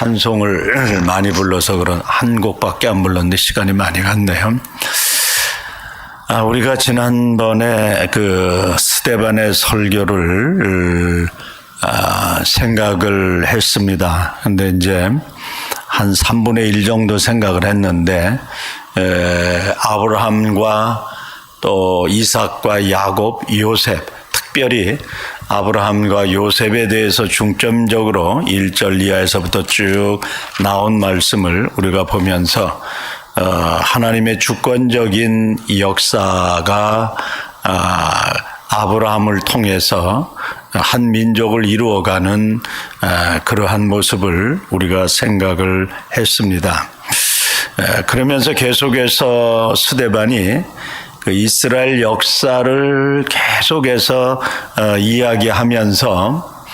찬송을 많이 불러서 그런 한 곡밖에 안 불렀는데 시간이 많이 갔네요. 우리가 지난번에 그 스데반의 설교를 생각을 했습니다. 근데 이제 한 3분의 1 정도 생각을 했는데 아브라함과 또 이삭과 야곱, 요셉, 특별히 아브라함과 요셉에 대해서 중점적으로 1절 이하에서부터 쭉 나온 말씀을 우리가 보면서 하나님의 주권적인 역사가 아브라함을 통해서 한 민족을 이루어가는 그러한 모습을 우리가 생각을 했습니다. 그러면서 계속해서 스데반이 그 이스라엘 역사를 계속해서 이야기하면서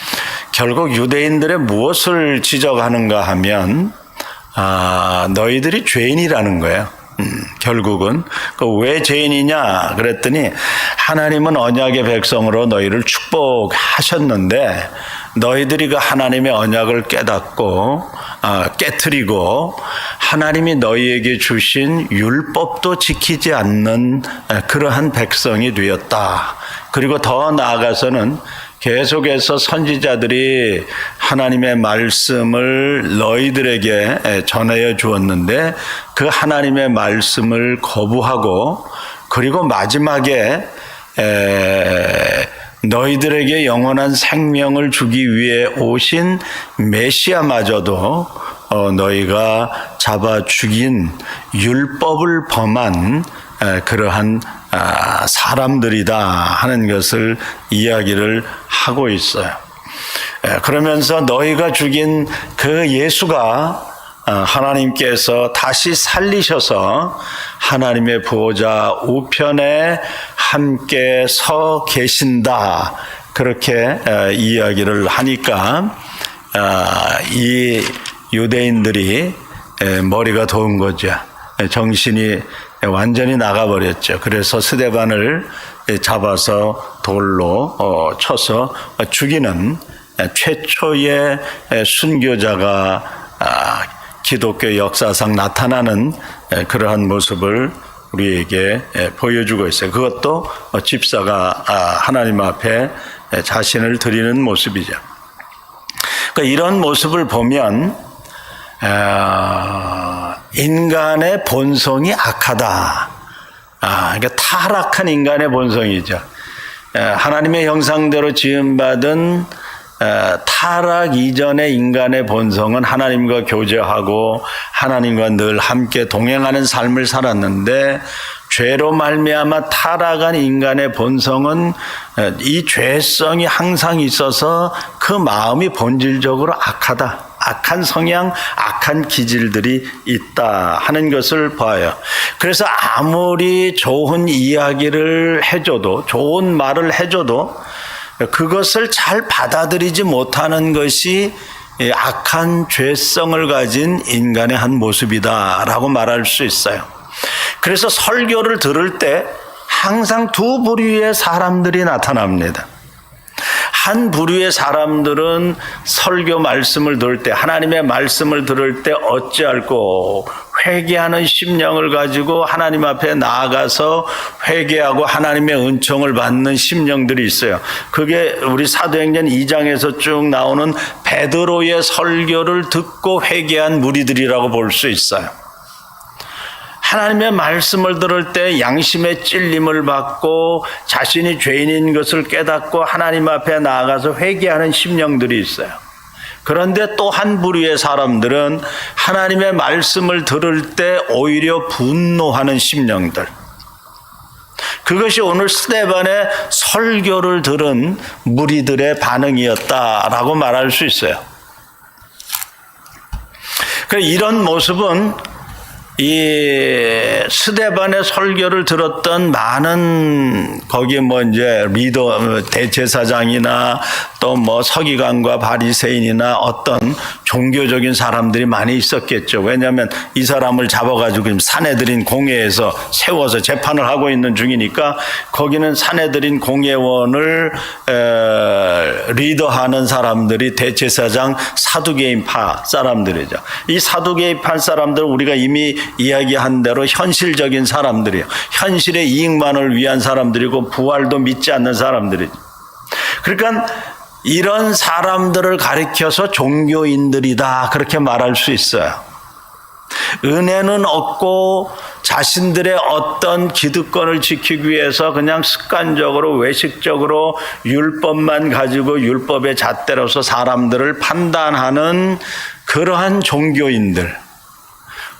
결국 유대인들의 무엇을 지적하는가 하면 너희들이 죄인이라는 거예요. 결국은 왜 죄인이냐 그랬더니 하나님은 언약의 백성으로 너희를 축복하셨는데 너희들이 그 하나님의 언약을 깨닫고 깨트리고 하나님이 너희에게 주신 율법도 지키지 않는 그러한 백성이 되었다. 그리고 더 나아가서는 계속해서 선지자들이 하나님의 말씀을 너희들에게 전하여 주었는데 그 하나님의 말씀을 거부하고 그리고 마지막에 너희들에게 영원한 생명을 주기 위해 오신 메시아마저도 너희가 잡아 죽인 율법을 범한 그러한 사람들이다 하는 것을 이야기를 하고 있어요. 그러면서 너희가 죽인 그 예수가 하나님께서 다시 살리셔서 하나님의 보호자 우편에 함께 서 계신다 그렇게 이야기를 하니까 이 유대인들이 머리가 도은 거죠. 정신이 완전히 나가버렸죠. 그래서 스데반을 잡아서 돌로 쳐서 죽이는 최초의 순교자가 기독교 역사상 나타나는 그러한 모습을 우리에게 보여주고 있어요. 그것도 집사가 하나님 앞에 자신을 드리는 모습이죠. 그러니까 이런 모습을 보면 인간의 본성이 악하다. 그러니까 타락한 인간의 본성이죠. 하나님의 형상대로 지음받은 타락 이전의 인간의 본성은 하나님과 교제하고 하나님과 늘 함께 동행하는 삶을 살았는데 죄로 말미암아 타락한 인간의 본성은 이 죄성이 항상 있어서 그 마음이 본질적으로 악하다. 악한 성향, 악한 기질들이 있다 하는 것을 봐요. 그래서 아무리 좋은 이야기를 해줘도 좋은 말을 해줘도 그것을 잘 받아들이지 못하는 것이 악한 죄성을 가진 인간의 한 모습이다라고 말할 수 있어요. 그래서 설교를 들을 때 항상 두 부류의 사람들이 나타납니다. 한 부류의 사람들은 설교 말씀을 들을 때 하나님의 말씀을 들을 때 어찌할꼬 회개하는 심령을 가지고 하나님 앞에 나아가서 회개하고 하나님의 은총을 받는 심령들이 있어요. 그게 우리 사도행전 2장에서 쭉 나오는 베드로의 설교를 듣고 회개한 무리들이라고 볼 수 있어요. 하나님의 말씀을 들을 때 양심의 찔림을 받고 자신이 죄인인 것을 깨닫고 하나님 앞에 나아가서 회개하는 심령들이 있어요. 그런데 또 한 부류의 사람들은 하나님의 말씀을 들을 때 오히려 분노하는 심령들. 그것이 오늘 스데반의 설교를 들은 무리들의 반응이었다라고 말할 수 있어요. 이런 모습은 이 스데반의 설교를 들었던 많은 거기 이제 리더 대제사장이나 또 서기관과 바리새인이나 어떤 종교적인 사람들이 많이 있었겠죠. 왜냐하면 이 사람을 잡아가지고 지금 사내들인 공회에서 세워서 재판을 하고 있는 중이니까 거기는 사내들인 공회원을 리더하는 사람들이 대제사장 사두개인파 사람들이죠. 이 사두개인파 사람들 우리가 이미 이야기한 대로 현실적인 사람들이에요. 현실의 이익만을 위한 사람들이고 부활도 믿지 않는 사람들이죠. 그러니까 이런 사람들을 가리켜서 종교인들이다 그렇게 말할 수 있어요. 은혜는 없고 자신들의 어떤 기득권을 지키기 위해서 그냥 습관적으로 외식적으로 율법만 가지고 율법의 잣대로서 사람들을 판단하는 그러한 종교인들,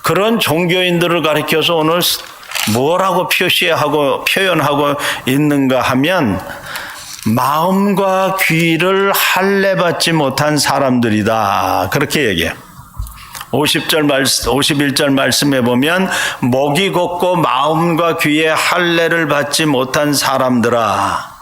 그런 종교인들을 가리켜서 오늘 뭐라고 표현하고 있는가 하면 마음과 귀를 할례받지 못한 사람들이다 그렇게 얘기해요. 51절 말씀에 보면 목이 곱고 마음과 귀에 할례를 받지 못한 사람들아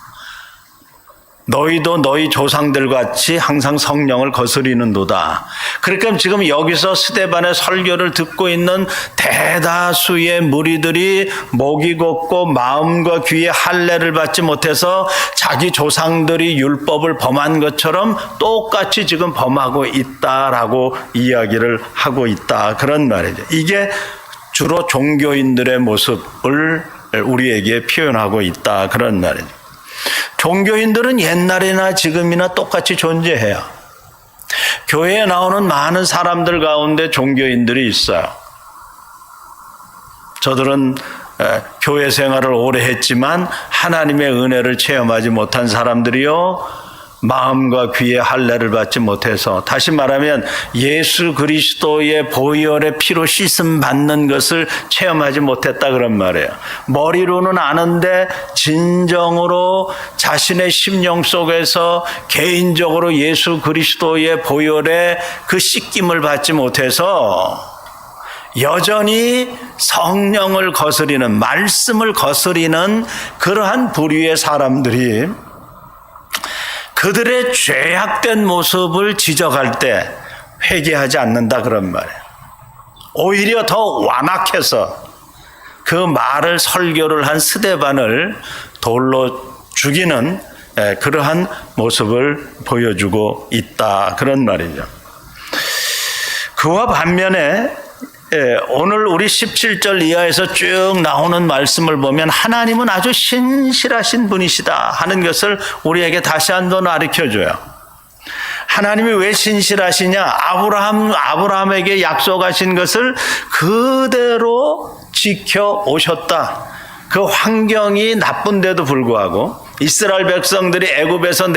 너희도 너희 조상들 같이 항상 성령을 거스리는도다. 그러니까 지금 여기서 스데반의 설교를 듣고 있는 대다수의 무리들이 목이 곱고 마음과 귀에 할례를 받지 못해서 자기 조상들이 율법을 범한 것처럼 똑같이 지금 범하고 있다라고 이야기를 하고 있다. 그런 말이죠. 이게 주로 종교인들의 모습을 우리에게 표현하고 있다. 그런 말이죠. 종교인들은 옛날이나 지금이나 똑같이 존재해요. 교회에 나오는 많은 사람들 가운데 종교인들이 있어요. 저들은 교회 생활을 오래 했지만 하나님의 은혜를 체험하지 못한 사람들이요. 마음과 귀의 할례를 받지 못해서, 다시 말하면 예수 그리스도의 보혈의 피로 씻음 받는 것을 체험하지 못했다 그런 말이에요. 머리로는 아는데 진정으로 자신의 심령 속에서 개인적으로 예수 그리스도의 보혈의 그 씻김을 받지 못해서 여전히 성령을 거스리는, 말씀을 거스리는 그러한 부류의 사람들이 그들의 죄악된 모습을 지적할 때 회개하지 않는다 그런 말이에요. 오히려 더 완악해서 그 말을 설교를 한 스데반을 돌로 죽이는 그러한 모습을 보여주고 있다 그런 말이죠. 그와 반면에 오늘 우리 17절 이하에서 쭉 나오는 말씀을 보면 하나님은 아주 신실하신 분이시다 하는 것을 우리에게 다시 한번 가르쳐줘요. 하나님이 왜 신실하시냐? 아브라함에게 약속하신 것을 그대로 지켜오셨다. 그 환경이 나쁜데도 불구하고 이스라엘 백성들이 애굽에서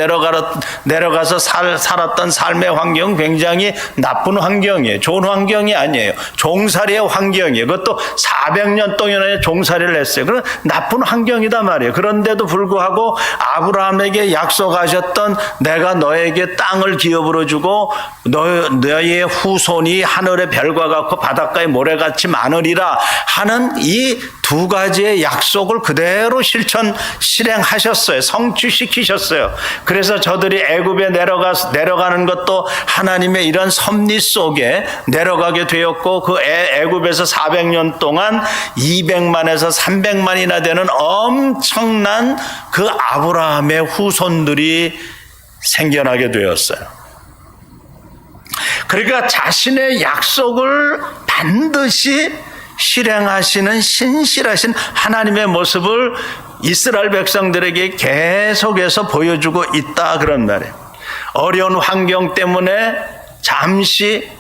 내려가서 살았던 삶의 환경은 굉장히 나쁜 환경이에요. 좋은 환경이 아니에요. 종살이의 환경이에요. 그것도 400년 동안의 종살이를 했어요. 그런 나쁜 환경이다 말이에요. 그런데도 불구하고 아브라함에게 약속하셨던 내가 너에게 땅을 기업으로 주고 너의 후손이 하늘의 별과 같고 바닷가의 모래같이 많으리라 하는 이 두 가지의 약속을 그대로 실행하셨어요. 성취시키셨어요. 그래서 저들이 애굽에 내려가는 것도 하나님의 이런 섭리 속에 내려가게 되었고, 그 애굽에서 400년 동안 200만에서 300만이나 되는 엄청난 그 아브라함의 후손들이 생겨나게 되었어요. 그러니까 자신의 약속을 반드시 실행하시는 신실하신 하나님의 모습을 이스라엘 백성들에게 계속해서 보여주고 있다 그런 말이에요. 어려운 환경 때문에 잠시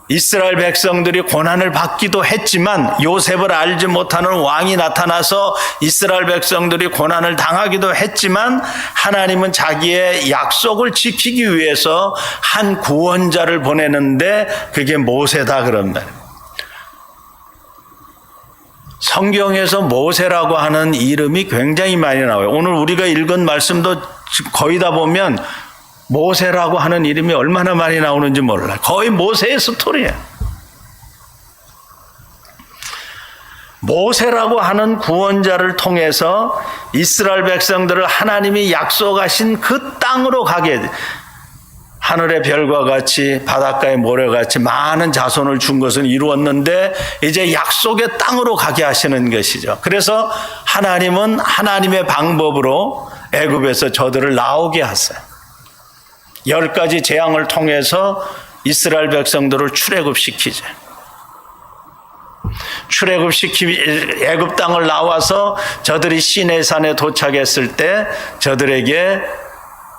이스라엘 백성들이 고난을 받기도 했지만 요셉을 알지 못하는 왕이 나타나서 이스라엘 백성들이 고난을 당하기도 했지만 하나님은 자기의 약속을 지키기 위해서 한 구원자를 보내는데 그게 모세다 그런 말이에요. 성경에서 모세라고 하는 이름이 굉장히 많이 나와요. 오늘 우리가 읽은 말씀도 거의 다 보면 모세라고 하는 이름이 얼마나 많이 나오는지 몰라요. 거의 모세의 스토리예요. 모세라고 하는 구원자를 통해서 이스라엘 백성들을 하나님이 약속하신 그 땅으로 가게 하늘의 별과 같이 바닷가의 모래같이 많은 자손을 준 것은 이루었는데 이제 약속의 땅으로 가게 하시는 것이죠. 그래서 하나님은 하나님의 방법으로 애굽에서 저들을 나오게 하세요. 10가지 재앙을 통해서 이스라엘 백성들을 출애굽시키죠. 애굽 땅을 나와서 저들이 시내산에 도착했을 때 저들에게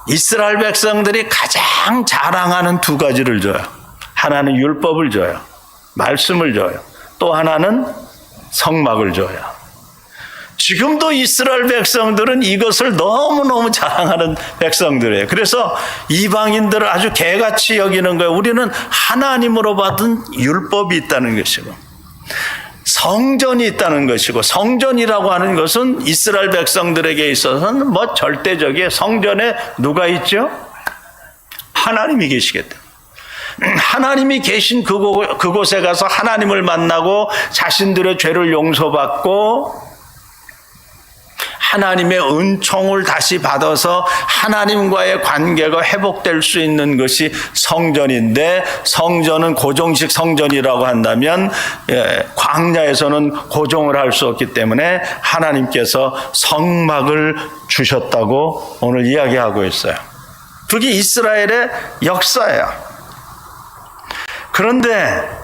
이스라엘 백성들이 가장 자랑하는 2가지를 줘요. 하나는 율법을 줘요. 말씀을 줘요. 또 하나는 성막을 줘요. 지금도 이스라엘 백성들은 이것을 너무너무 자랑하는 백성들이에요. 그래서 이방인들을 아주 개같이 여기는 거예요. 우리는 하나님으로 받은 율법이 있다는 것이고 성전이 있다는 것이고, 성전이라고 하는 것은 이스라엘 백성들에게 있어서는 뭐 절대적이에요. 성전에 누가 있죠? 하나님이 계시겠다. 하나님이 계신 그곳에 가서 하나님을 만나고 자신들의 죄를 용서받고 하나님의 은총을 다시 받아서 하나님과의 관계가 회복될 수 있는 것이 성전인데, 성전은 고정식 성전이라고 한다면 광야에서는 고정을 할 수 없기 때문에 하나님께서 성막을 주셨다고 오늘 이야기하고 있어요. 그게 이스라엘의 역사예요. 그런데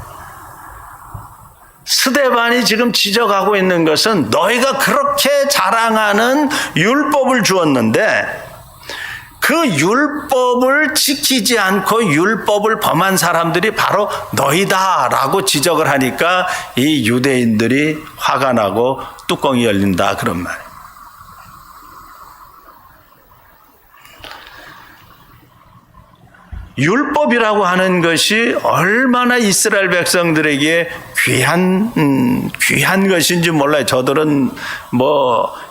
스데반이 지금 지적하고 있는 것은 너희가 그렇게 자랑하는 율법을 주었는데 그 율법을 지키지 않고 율법을 범한 사람들이 바로 너희다라고 지적을 하니까 이 유대인들이 화가 나고 뚜껑이 열린다, 그런 말이에요. 율법이라고 하는 것이 얼마나 이스라엘 백성들에게 귀한 것인지 몰라요. 저들은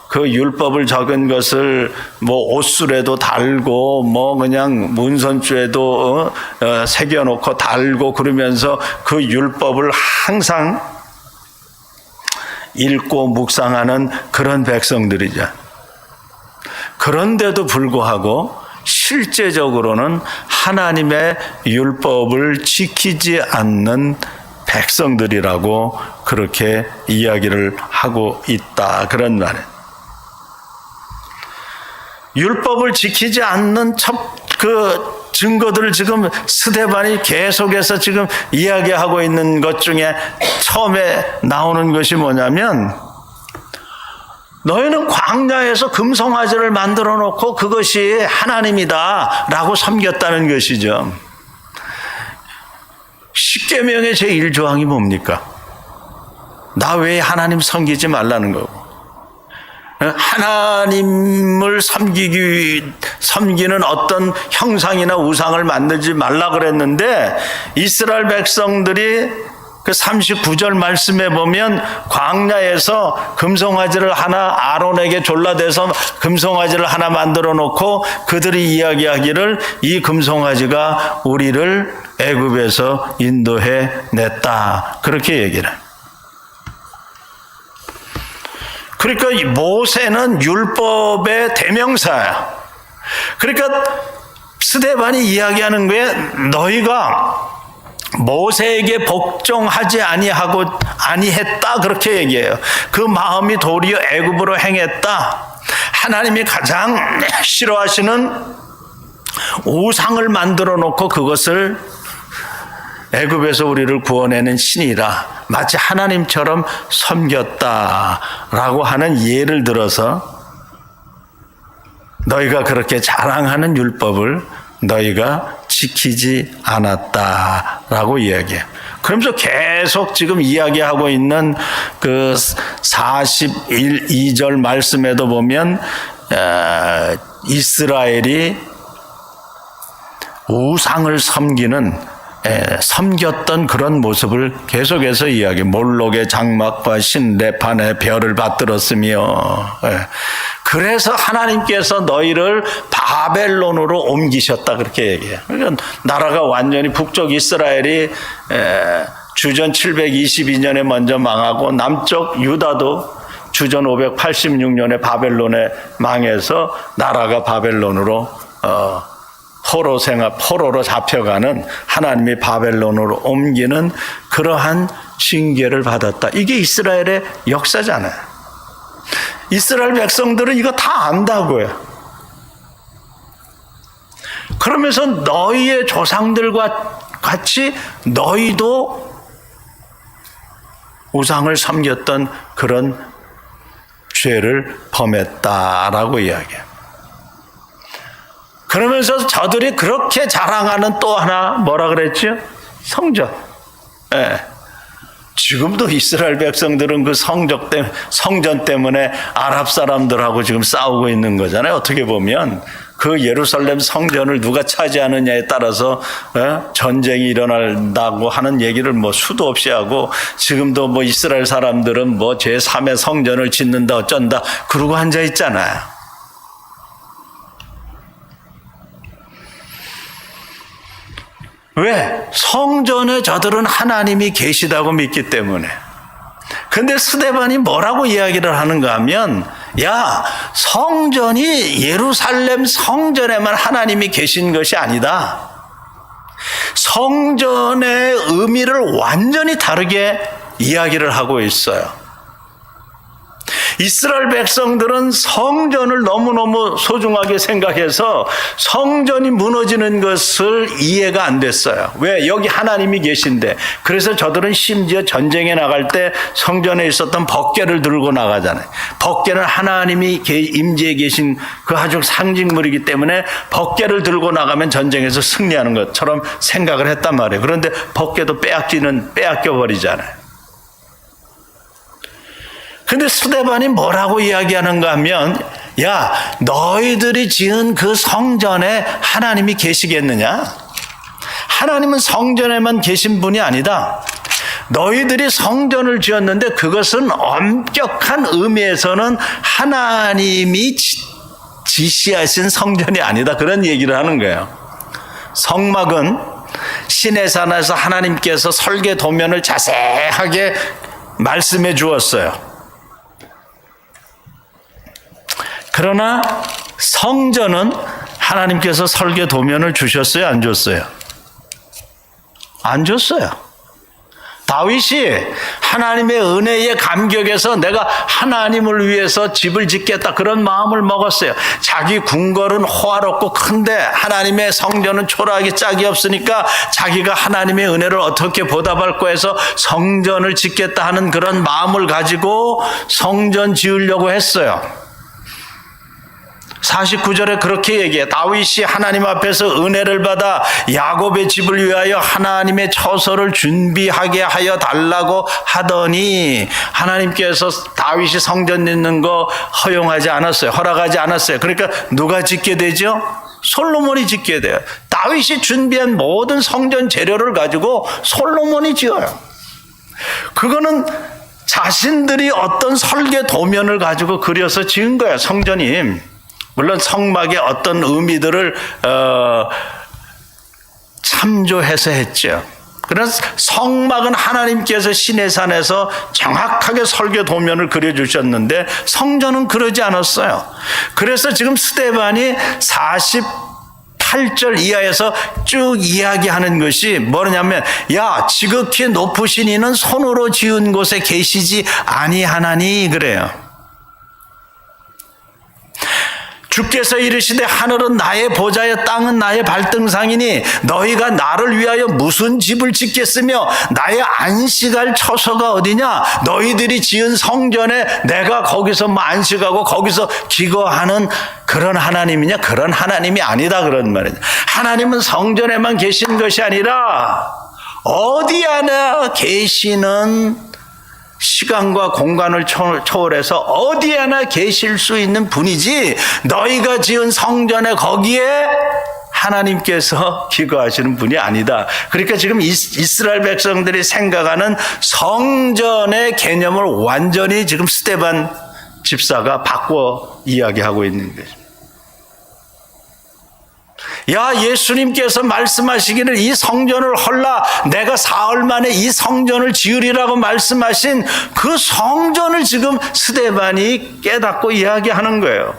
그 율법을 적은 것을 옷술에도 달고 그냥 문선주에도 새겨놓고 달고 그러면서 그 율법을 항상 읽고 묵상하는 그런 백성들이죠. 그런데도 불구하고 실제적으로는 하나님의 율법을 지키지 않는 백성들이라고 그렇게 이야기를 하고 있다, 그런 말이에요. 율법을 지키지 않는 그 증거들을 지금 스데반이 계속해서 지금 이야기하고 있는 것 중에 처음에 나오는 것이 뭐냐면, 너희는 광야에서 금송아지를 만들어 놓고 그것이 하나님이다 라고 섬겼다는 것이죠. 십계명의 제1조항이 뭡니까? 나 외에 하나님 섬기지 말라는 거고, 하나님을 섬기는 어떤 형상이나 우상을 만들지 말라 그랬는데, 이스라엘 백성들이 그 39절 말씀에 보면 광야에서 금송아지를 하나 아론에게 졸라대서 금송아지를 하나 만들어 놓고 그들이 이야기하기를 이 금송아지가 우리를 애굽에서 인도해 냈다, 그렇게 얘기를 해요. 그러니까 모세는 율법의 대명사야. 그러니까 스데반이 이야기하는 거에 너희가 모세에게 복종하지 아니했다, 그렇게 얘기해요. 그 마음이 도리어 애굽으로 행했다. 하나님이 가장 싫어하시는 우상을 만들어 놓고 그것을 애굽에서 우리를 구원해낸 신이라 마치 하나님처럼 섬겼다라고 하는 예를 들어서 너희가 그렇게 자랑하는 율법을 너희가 지키지 않았다라고 이야기해요. 그러면서 계속 지금 이야기하고 있는 그 41~2절 말씀에도 보면 이스라엘이 우상을 섬겼던 그런 모습을 계속해서 이야기해. 몰록의 장막과 신레판의 별을 받들었으며, 그래서 하나님께서 너희를 바벨론으로 옮기셨다, 그렇게 얘기해요. 그러니까 나라가 완전히 북쪽 이스라엘이 주전 722년에 먼저 망하고 남쪽 유다도 주전 586년에 바벨론에 망해서 나라가 바벨론으로 포로로 잡혀가는 하나님이 바벨론으로 옮기는 그러한 징계를 받았다. 이게 이스라엘의 역사잖아요. 이스라엘 백성들은 이거 다 안다고요. 그러면서 너희의 조상들과 같이 너희도 우상을 섬겼던 그런 죄를 범했다라고 이야기해요. 그러면서 저들이 그렇게 자랑하는 또 하나 뭐라 그랬죠? 성전. 예. 지금도 이스라엘 백성들은 그 성전 때문에 아랍 사람들하고 지금 싸우고 있는 거잖아요. 어떻게 보면 그 예루살렘 성전을 누가 차지하느냐에 따라서 전쟁이 일어난다고 하는 얘기를 뭐 수도 없이 하고, 지금도 뭐 이스라엘 사람들은 뭐 제3의 성전을 짓는다 어쩐다 그러고 앉아 있잖아요. 왜? 성전에 저들은 하나님이 계시다고 믿기 때문에. 근데 스데반이 뭐라고 이야기를 하는가 하면, 야, 성전이 예루살렘 성전에만 하나님이 계신 것이 아니다. 성전의 의미를 완전히 다르게 이야기를 하고 있어요. 이스라엘 백성들은 성전을 너무너무 소중하게 생각해서 성전이 무너지는 것을 이해가 안 됐어요. 왜? 여기 하나님이 계신데. 그래서 저들은 심지어 전쟁에 나갈 때 성전에 있었던 법궤를 들고 나가잖아요. 법궤는 하나님이 임재해 계신 그 아주 상징물이기 때문에 법궤를 들고 나가면 전쟁에서 승리하는 것처럼 생각을 했단 말이에요. 그런데 법궤도 빼앗겨버리잖아요. 근데 스데반이 뭐라고 이야기하는가 하면, 야, 너희들이 지은 그 성전에 하나님이 계시겠느냐? 하나님은 성전에만 계신 분이 아니다. 너희들이 성전을 지었는데 그것은 엄격한 의미에서는 하나님이 지시하신 성전이 아니다. 그런 얘기를 하는 거예요. 성막은 시내산에서 하나님께서 설계 도면을 자세하게 말씀해 주었어요. 그러나 성전은 하나님께서 설계 도면을 주셨어요? 안 줬어요? 안 줬어요. 다윗이 하나님의 은혜에 감격해서 내가 하나님을 위해서 집을 짓겠다 그런 마음을 먹었어요. 자기 궁궐은 호화롭고 큰데 하나님의 성전은 초라하게 짝이 없으니까 자기가 하나님의 은혜를 어떻게 보답할까 해서 성전을 짓겠다 하는 그런 마음을 가지고 성전 지으려고 했어요. 49절에 그렇게 얘기해요. 다윗이 하나님 앞에서 은혜를 받아 야곱의 집을 위하여 하나님의 처소를 준비하게 하여 달라고 하더니 하나님께서 다윗이 성전 짓는 거 허용하지 않았어요. 허락하지 않았어요. 그러니까 누가 짓게 되죠? 솔로몬이 짓게 돼요. 다윗이 준비한 모든 성전 재료를 가지고 솔로몬이 지어요. 그거는 자신들이 어떤 설계 도면을 가지고 그려서 지은 거예요. 성전이. 물론 성막의 어떤 의미들을 참조해서 했죠. 그래서 성막은 하나님께서 시내산에서 정확하게 설계 도면을 그려주셨는데 성전은 그러지 않았어요. 그래서 지금 스데반이 48절 이하에서 쭉 이야기하는 것이 뭐냐면, 야, 지극히 높으신 이는 손으로 지은 곳에 계시지 아니하나니 그래요. 주께서 이르시되 하늘은 나의 보좌여 땅은 나의 발등상이니 너희가 나를 위하여 무슨 집을 짓겠으며 나의 안식할 처소가 어디냐? 너희들이 지은 성전에 내가 거기서 안식하고 거기서 기거하는 그런 하나님이냐? 그런 하나님이 아니다 그런 말이냐. 하나님은 성전에만 계신 것이 아니라 어디 하나 계시는 시간과 공간을 초월해서 어디 하나 계실 수 있는 분이지, 너희가 지은 성전에 거기에 하나님께서 기거하시는 분이 아니다. 그러니까 지금 이스라엘 백성들이 생각하는 성전의 개념을 완전히 지금 스데반 집사가 바꿔 이야기하고 있는 거죠. 야, 예수님께서 말씀하시기를 이 성전을 헐라 내가 사흘 만에 이 성전을 지으리라고 말씀하신 그 성전을 지금 스데반이 깨닫고 이야기하는 거예요.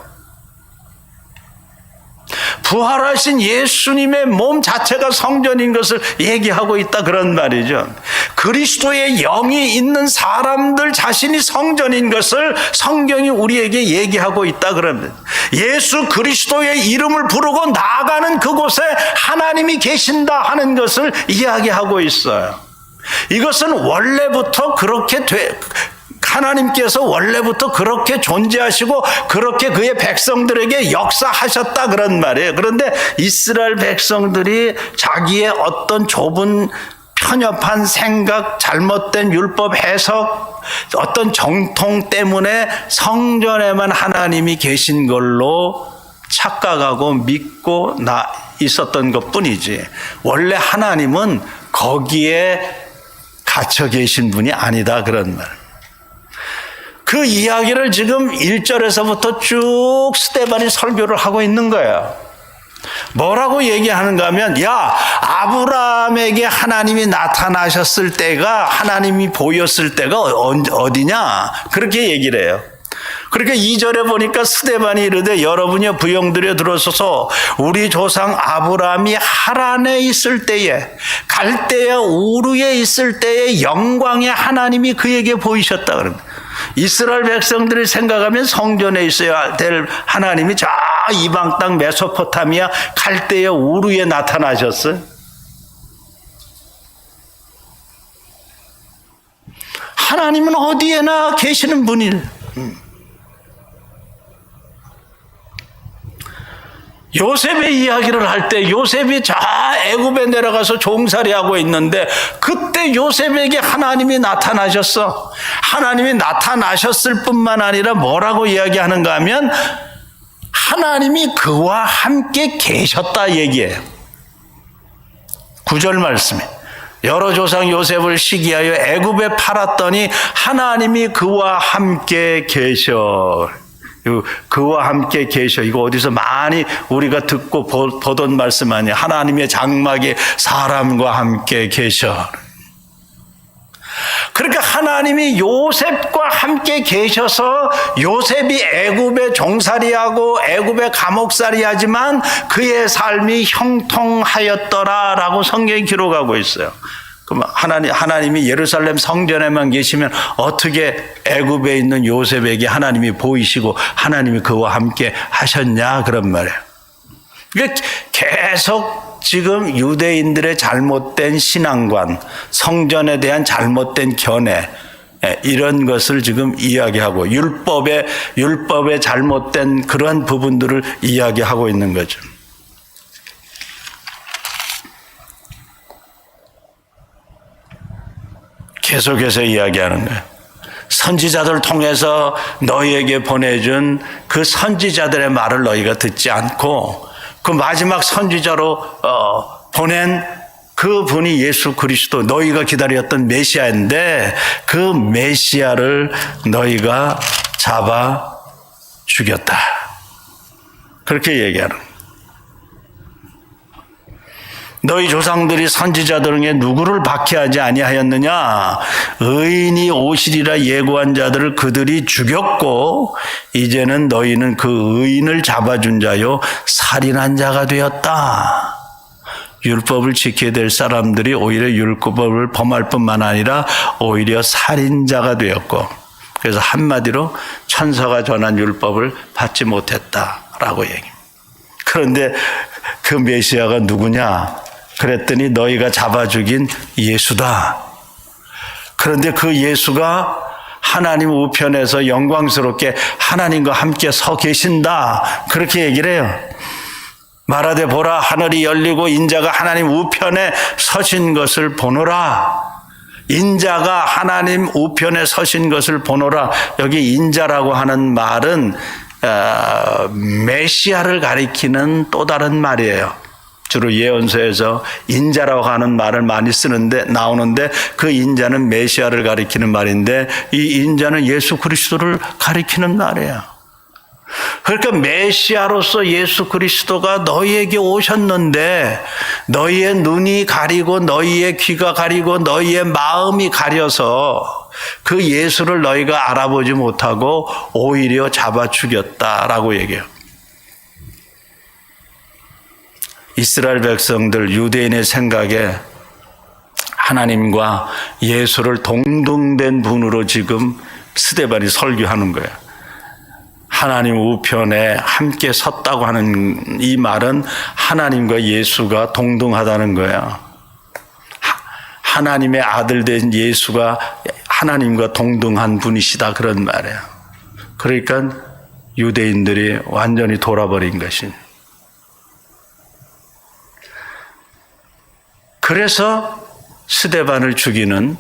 부활하신 예수님의 몸 자체가 성전인 것을 얘기하고 있다 그런 말이죠. 그리스도의 영이 있는 사람들 자신이 성전인 것을 성경이 우리에게 얘기하고 있다 그럽니다. 예수 그리스도의 이름을 부르고 나아가는 그곳에 하나님이 계신다 하는 것을 이야기하고 있어요. 이것은 원래부터 그렇게 하나님께서 원래부터 그렇게 존재하시고 그렇게 그의 백성들에게 역사하셨다 그런 말이에요. 그런데 이스라엘 백성들이 자기의 어떤 좁은 편협한 생각, 잘못된 율법 해석, 어떤 정통 때문에 성전에만 하나님이 계신 걸로 착각하고 믿고 있었던 것뿐이지 원래 하나님은 거기에 갇혀 계신 분이 아니다 그런 말. 그 이야기를 지금 1절에서부터 쭉 스데반이 설교를 하고 있는 거예요. 뭐라고 얘기하는가 하면 아브라함에게 하나님이 나타나셨을 때가 하나님이 보였을 때가 어디냐 그렇게 얘기를 해요. 그렇게 2절에 보니까 스데반이 이르되 여러분이 부영들여 들어서서 우리 조상 아브라함이 하란에 있을 때에 갈대아 우르에 있을 때에 영광의 하나님이 그에게 보이셨다 그럽니다. 이스라엘 백성들이 생각하면 성전에 있어야 될 하나님이 저 이방 땅 메소포타미아 갈대아 우르에 나타나셨어요. 하나님은 어디에나 계시는 분이에요. 요셉의 이야기를 할 때 요셉이 저 애굽에 내려가서 종살이하고 있는데 그때 요셉에게 하나님이 나타나셨어. 하나님이 나타나셨을 뿐만 아니라 뭐라고 이야기하는가 하면 하나님이 그와 함께 계셨다 얘기해요. 9절 말씀에 여러 조상 요셉을 시기하여 애굽에 팔았더니 하나님이 그와 함께 계셔. 그와 함께 계셔. 이거 어디서 많이 우리가 듣고 보던 말씀 아니에요. 하나님의 장막에 사람과 함께 계셔. 그러니까 하나님이 요셉과 함께 계셔서 요셉이 애굽에 종살이하고 애굽에 감옥살이하지만 그의 삶이 형통하였더라라고 성경이 기록하고 있어요. 그럼 하나님이 예루살렘 성전에만 계시면 어떻게 애굽에 있는 요셉에게 하나님이 보이시고 하나님이 그와 함께 하셨냐 그런 말이에요. 그러니까 계속 지금 유대인들의 잘못된 신앙관, 성전에 대한 잘못된 견해 이런 것을 지금 이야기하고 율법의 잘못된 그러한 부분들을 이야기하고 있는 거죠. 계속해서 이야기하는 거예요. 선지자들을 통해서 너희에게 보내준 그 선지자들의 말을 너희가 듣지 않고 그 마지막 선지자로 보낸 그 분이 예수 그리스도 너희가 기다렸던 메시아인데 그 메시아를 너희가 잡아 죽였다. 그렇게 얘기하는 거예요. 너희 조상들이 선지자들 중에 누구를 박해하지 아니하였느냐? 의인이 오시리라 예고한 자들을 그들이 죽였고 이제는 너희는 그 의인을 잡아준 자요 살인한 자가 되었다. 율법을 지켜야 될 사람들이 오히려 율법을 범할 뿐만 아니라 오히려 살인자가 되었고 그래서 한마디로 천사가 전한 율법을 받지 못했다라고 얘기합니다. 그런데 그 메시아가 누구냐? 그랬더니 너희가 잡아 죽인 예수다. 그런데 그 예수가 하나님 우편에서 영광스럽게 하나님과 함께 서 계신다. 그렇게 얘기를 해요. 말하되 보라 하늘이 열리고 인자가 하나님 우편에 서신 것을 보노라. 인자가 하나님 우편에 서신 것을 보노라. 여기 인자라고 하는 말은 메시아를 가리키는 또 다른 말이에요. 주로 예언서에서 인자라고 하는 말을 많이 나오는데 그 인자는 메시아를 가리키는 말인데 이 인자는 예수 그리스도를 가리키는 말이에요. 그러니까 메시아로서 예수 그리스도가 너희에게 오셨는데 너희의 눈이 가리고 너희의 귀가 가리고 너희의 마음이 가려서 그 예수를 너희가 알아보지 못하고 오히려 잡아 죽였다라고 얘기해요. 이스라엘 백성들, 유대인의 생각에 하나님과 예수를 동등된 분으로 지금 스데반이 설교하는 거예요. 하나님 우편에 함께 섰다고 하는 이 말은 하나님과 예수가 동등하다는 거예요. 하나님의 아들 된 예수가 하나님과 동등한 분이시다, 그런 말이에요. 그러니까 유대인들이 완전히 돌아버린 것이. 그래서 스데반을 죽이는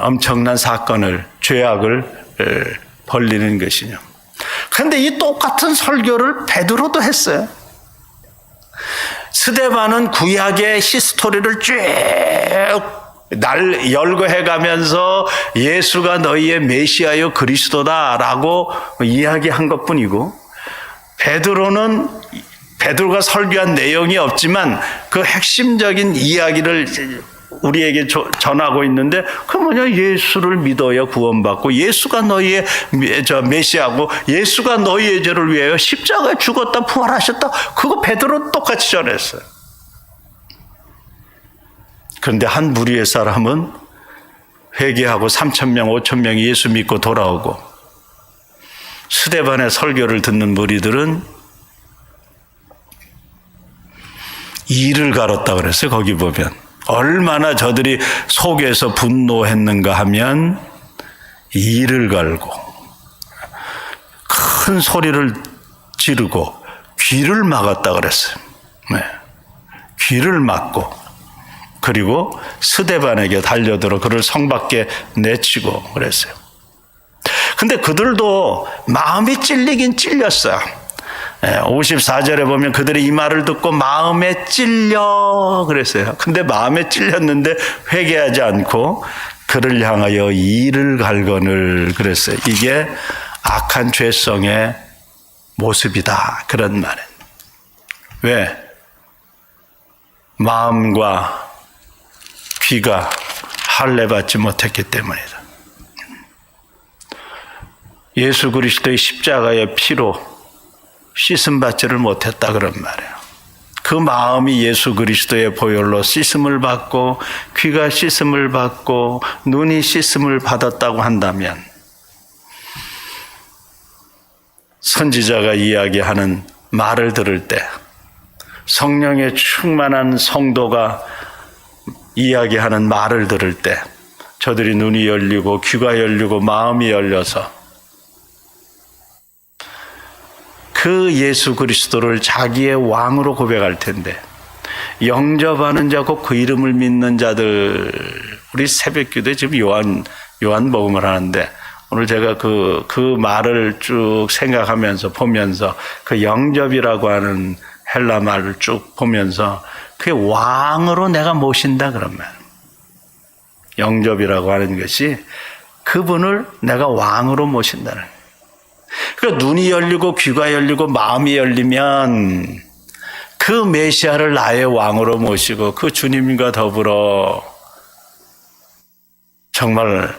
엄청난 사건을, 죄악을 벌리는 것이죠. 그런데 이 똑같은 설교를 베드로도 했어요. 스데반은 구약의 히스토리를 쭉 열거해가면서 예수가 너희의 메시아요 그리스도다라고 이야기한 것뿐이고, 베드로가 설교한 내용이 없지만 그 핵심적인 이야기를 우리에게 전하고 있는데, 그 뭐냐, 예수를 믿어야 구원받고, 예수가 너희의 메시아고, 예수가 너희의 죄를 위하여 십자가에 죽었다 부활하셨다. 그거 베드로 똑같이 전했어요. 그런데 한 무리의 사람은 회개하고 3,000명, 5,000명이 예수 믿고 돌아오고, 스데반의 설교를 듣는 무리들은 이를 갈았다 그랬어요. 거기 보면 얼마나 저들이 속에서 분노했는가 하면 이를 갈고 큰 소리를 지르고 귀를 막았다 그랬어요. 네. 귀를 막고, 그리고 스데반에게 달려들어 그를 성 밖에 내치고 그랬어요. 근데 그들도 마음이 찔리긴 찔렸어요. 54절에 보면 그들이 이 말을 듣고 마음에 찔려 그랬어요. 근데 마음에 찔렸는데 회개하지 않고 그를 향하여 이를 갈거늘 그랬어요. 이게 악한 죄성의 모습이다, 그런 말이에요. 왜? 마음과 귀가 할례받지 못했기 때문이다. 예수 그리스도의 십자가의 피로 씻음받지를 못했다, 그런 말이에요. 그 마음이 예수 그리스도의 보혈로 씻음을 받고, 귀가 씻음을 받고, 눈이 씻음을 받았다고 한다면, 선지자가 이야기하는 말을 들을 때, 성령의 충만한 성도가 이야기하는 말을 들을 때, 저들이 눈이 열리고 귀가 열리고 마음이 열려서 그 예수 그리스도를 자기의 왕으로 고백할 텐데, 영접하는 자고 그 이름을 믿는 자들, 우리 새벽기도에 지금 요한복음을 하는데, 오늘 제가 그 말을 쭉 생각하면서 보면서 그 영접이라고 하는 헬라 말을 쭉 보면서 그게 왕으로 내가 모신다, 그런 말. 영접이라고 하는 것이 그분을 내가 왕으로 모신다는 거예요. 그러니까 눈이 열리고 귀가 열리고 마음이 열리면 그 메시아를 나의 왕으로 모시고 그 주님과 더불어 정말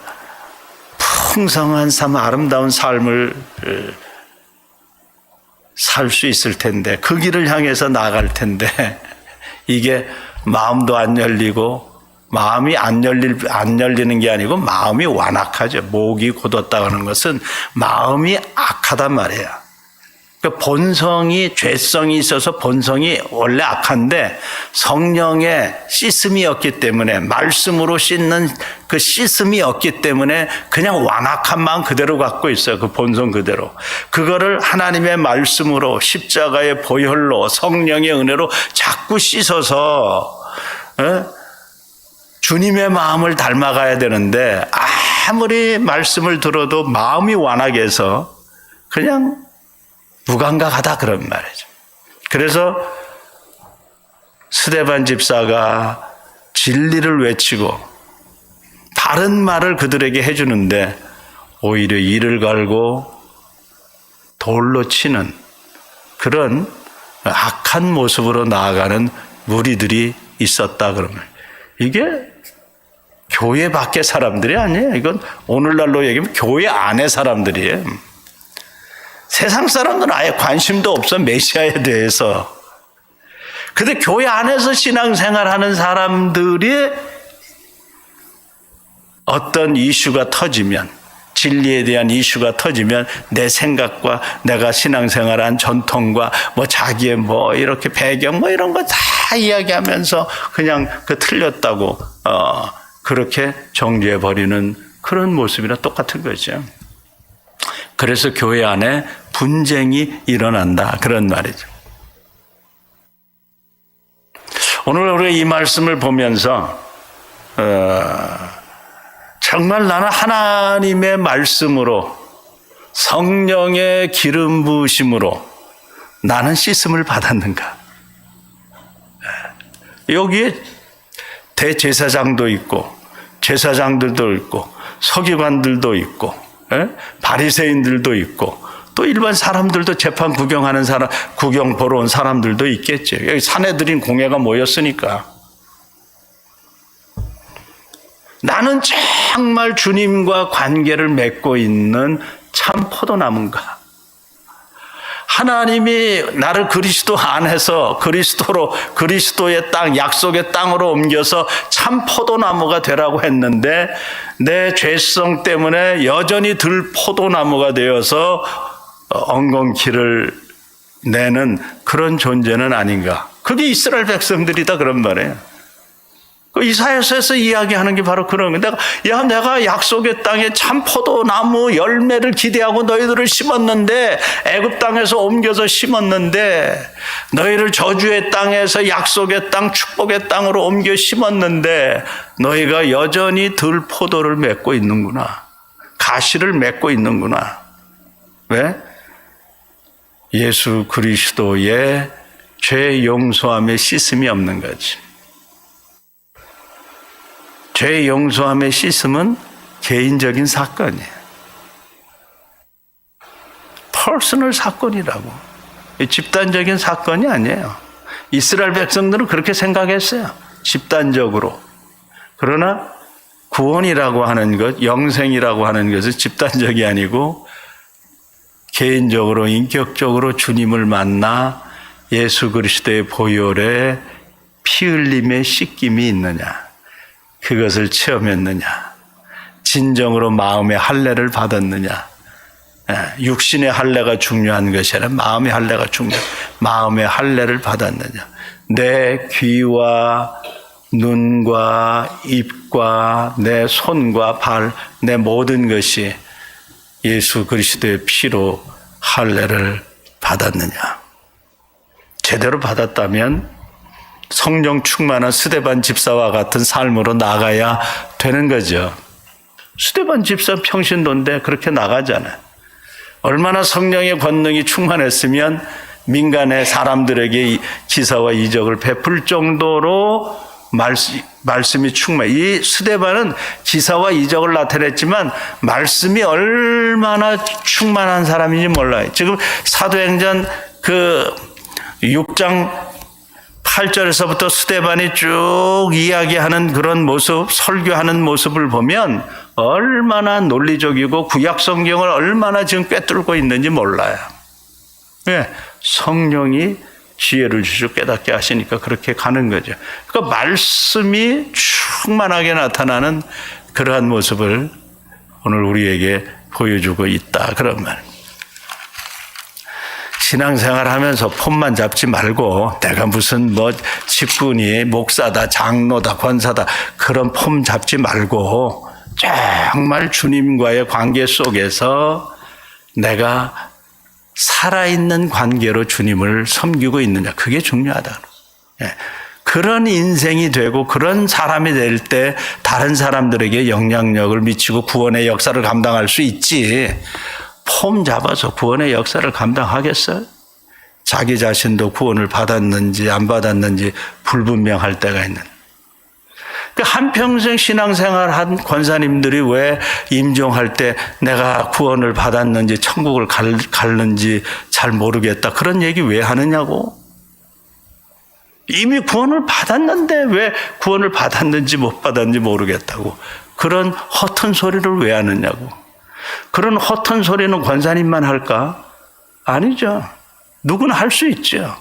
풍성한 삶, 아름다운 삶을 살 수 있을 텐데, 그 길을 향해서 나아갈 텐데, 이게 마음도 안 열리고 마음이 안 열리는 게 아니고 마음이 완악하죠. 목이 곧었다 하는 것은 마음이 악하단 말이에요. 그러니까 본성이, 죄성이 있어서 본성이 원래 악한데 성령의 씻음이 없기 때문에, 말씀으로 씻는 그 씻음이 없기 때문에 그냥 완악한 마음 그대로 갖고 있어요. 그 본성 그대로. 그거를 하나님의 말씀으로, 십자가의 보혈로, 성령의 은혜로 자꾸 씻어서 주님의 마음을 닮아가야 되는데, 아무리 말씀을 들어도 마음이 완악해서 그냥 무감각하다, 그런 말이죠. 그래서 스데반 집사가 진리를 외치고 다른 말을 그들에게 해주는데 오히려 이를 갈고 돌로 치는 그런 악한 모습으로 나아가는 무리들이 있었다, 그러면 이게 교회 밖의 사람들이 아니에요. 이건 오늘날로 얘기하면 교회 안의 사람들이에요. 세상 사람들은 아예 관심도 없어, 메시아에 대해서. 근데 교회 안에서 신앙생활하는 사람들이 어떤 이슈가 터지면, 진리에 대한 이슈가 터지면 내 생각과 내가 신앙생활한 전통과 뭐 자기의 뭐 이렇게 배경 뭐 이런 거 다 이야기하면서 그냥 그 틀렸다고 그렇게 정죄해 버리는 그런 모습이랑 똑같은 거죠. 그래서 교회 안에 분쟁이 일어난다 그런 말이죠. 오늘 우리가 이 말씀을 보면서 정말 나는 하나님의 말씀으로 성령의 기름 부으심으로 나는 씻음을 받았는가? 여기에 대제사장도 있고 제사장들도 있고 서기관들도 있고 바리새인들도 있고 또 일반 사람들도 재판 구경하는 사람, 구경 보러 온 사람들도 있겠죠. 여기 사내들인 공회가 모였으니까. 나는 정말 주님과 관계를 맺고 있는 참 포도나무인가? 하나님이 나를 그리스도 안에서 그리스도의 땅, 약속의 땅으로 옮겨서 참 포도나무가 되라고 했는데 내 죄성 때문에 여전히 들 포도나무가 되어서 엉겅퀴를 내는 그런 존재는 아닌가? 그게 이스라엘 백성들이다 그런 말이에요. 이사야서에서 이야기하는 게 바로 그런 건데, 내가 약속의 땅에 참 포도나무 열매를 기대하고 너희들을 심었는데, 애굽 땅에서 옮겨서 심었는데, 너희를 저주의 땅에서 약속의 땅, 축복의 땅으로 옮겨 심었는데, 너희가 여전히 들 포도를 맺고 있는구나. 가시를 맺고 있는구나. 왜? 예수 그리스도의 죄 용서함에 씻음이 없는 거지. 죄 용서함의 씻음은 개인적인 사건이에요. 퍼스널 사건이라고. 집단적인 사건이 아니에요. 이스라엘 백성들은 그렇게 생각했어요. 집단적으로. 그러나 구원이라고 하는 것, 영생이라고 하는 것은 집단적이 아니고 개인적으로 인격적으로 주님을 만나 예수 그리스도의 보혈에 피 흘림의 씻김이 있느냐. 그것을 체험했느냐? 진정으로 마음의 할례를 받았느냐? 육신의 할례가 중요한 것이 아니라 마음의 할례가 중요해. 마음의 할례를 받았느냐? 내 귀와 눈과 입과 내 손과 발, 내 모든 것이 예수 그리스도의 피로 할례를 받았느냐? 제대로 받았다면 성령 충만한 스데반 집사와 같은 삶으로 나가야 되는 거죠. 스데반 집사 평신도인데 그렇게 나가잖아요. 얼마나 성령의 권능이 충만했으면 민간의 사람들에게 기사와 이적을 베풀 정도로 말씀이 충만. 이 스데반은 기사와 이적을 나타냈지만 말씀이 얼마나 충만한 사람인지 몰라요. 지금 사도행전 6장 8절에서부터 스데반이 쭉 이야기하는 그런 모습, 설교하는 모습을 보면 얼마나 논리적이고 구약 성경을 얼마나 지금 꿰뚫고 있는지 몰라요. 왜? 성령이 지혜를 주시고 깨닫게 하시니까 그렇게 가는 거죠. 그러니까 말씀이 충만하게 나타나는 그러한 모습을 오늘 우리에게 보여주고 있다. 그런 말. 신앙생활 하면서 폼만 잡지 말고 내가 무슨 직분이 목사다, 장로다, 권사다 그런 폼 잡지 말고 정말 주님과의 관계 속에서 내가 살아있는 관계로 주님을 섬기고 있느냐. 그게 중요하다. 그런 인생이 되고 그런 사람이 될 때 다른 사람들에게 영향력을 미치고 구원의 역사를 감당할 수 있지. 폼 잡아서 구원의 역사를 감당하겠어요? 자기 자신도 구원을 받았는지 안 받았는지 불분명할 때가 있는. 한평생 신앙생활 한 권사님들이 왜 임종할 때 내가 구원을 받았는지 천국을 갈는지 잘 모르겠다. 그런 얘기 왜 하느냐고. 이미 구원을 받았는데 왜 구원을 받았는지 못 받았는지 모르겠다고. 그런 허튼 소리를 왜 하느냐고. 그런 허튼 소리는 권사님만 할까? 아니죠. 누구나 할 수 있죠.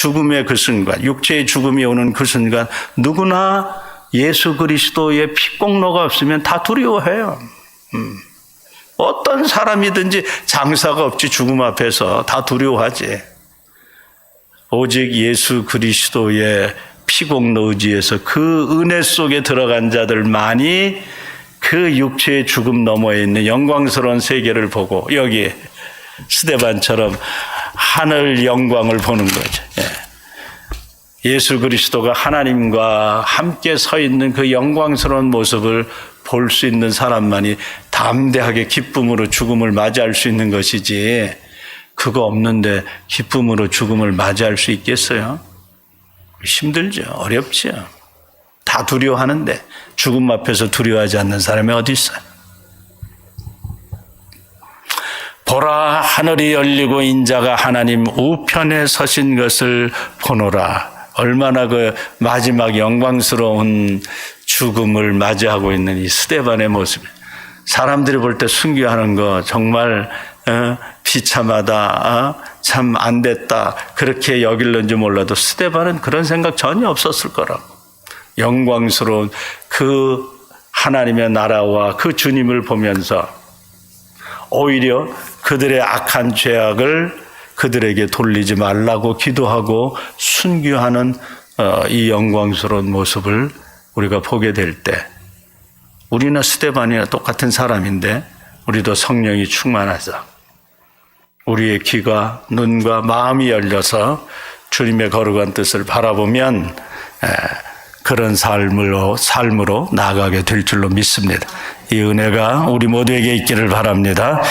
죽음의 그 순간, 육체의 죽음이 오는 그 순간 누구나 예수 그리스도의 피공로가 없으면 다 두려워해요. 어떤 사람이든지 장사가 없지 죽음 앞에서 다 두려워하지. 오직 예수 그리스도의 피공로 의지에서 그 은혜 속에 들어간 자들만이 그 육체의 죽음 너머에 있는 영광스러운 세계를 보고 여기 스데반처럼 하늘 영광을 보는 거죠. 예수 그리스도가 하나님과 함께 서 있는 그 영광스러운 모습을 볼 수 있는 사람만이 담대하게 기쁨으로 죽음을 맞이할 수 있는 것이지, 그거 없는데 기쁨으로 죽음을 맞이할 수 있겠어요? 힘들죠. 어렵죠. 다 두려워하는데 죽음 앞에서 두려워하지 않는 사람이 어디 있어요? 보라, 하늘이 열리고 인자가 하나님 우편에 서신 것을 보노라. 얼마나 그 마지막 영광스러운 죽음을 맞이하고 있는 이 스데반의 모습. 사람들이 볼 때 순교하는 거 정말 비참하다, 참 안 됐다, 그렇게 여길는지 몰라도 스데반은 그런 생각 전혀 없었을 거라고. 영광스러운 그 하나님의 나라와 그 주님을 보면서 오히려 그들의 악한 죄악을 그들에게 돌리지 말라고 기도하고 순교하는 이 영광스러운 모습을 우리가 보게 될 때, 우리나 스데반이나 똑같은 사람인데 우리도 성령이 충만하자 우리의 귀가, 눈과 마음이 열려서 주님의 거룩한 뜻을 바라보면 그런 삶으로 나아가게 될 줄로 믿습니다. 이 은혜가 우리 모두에게 있기를 바랍니다.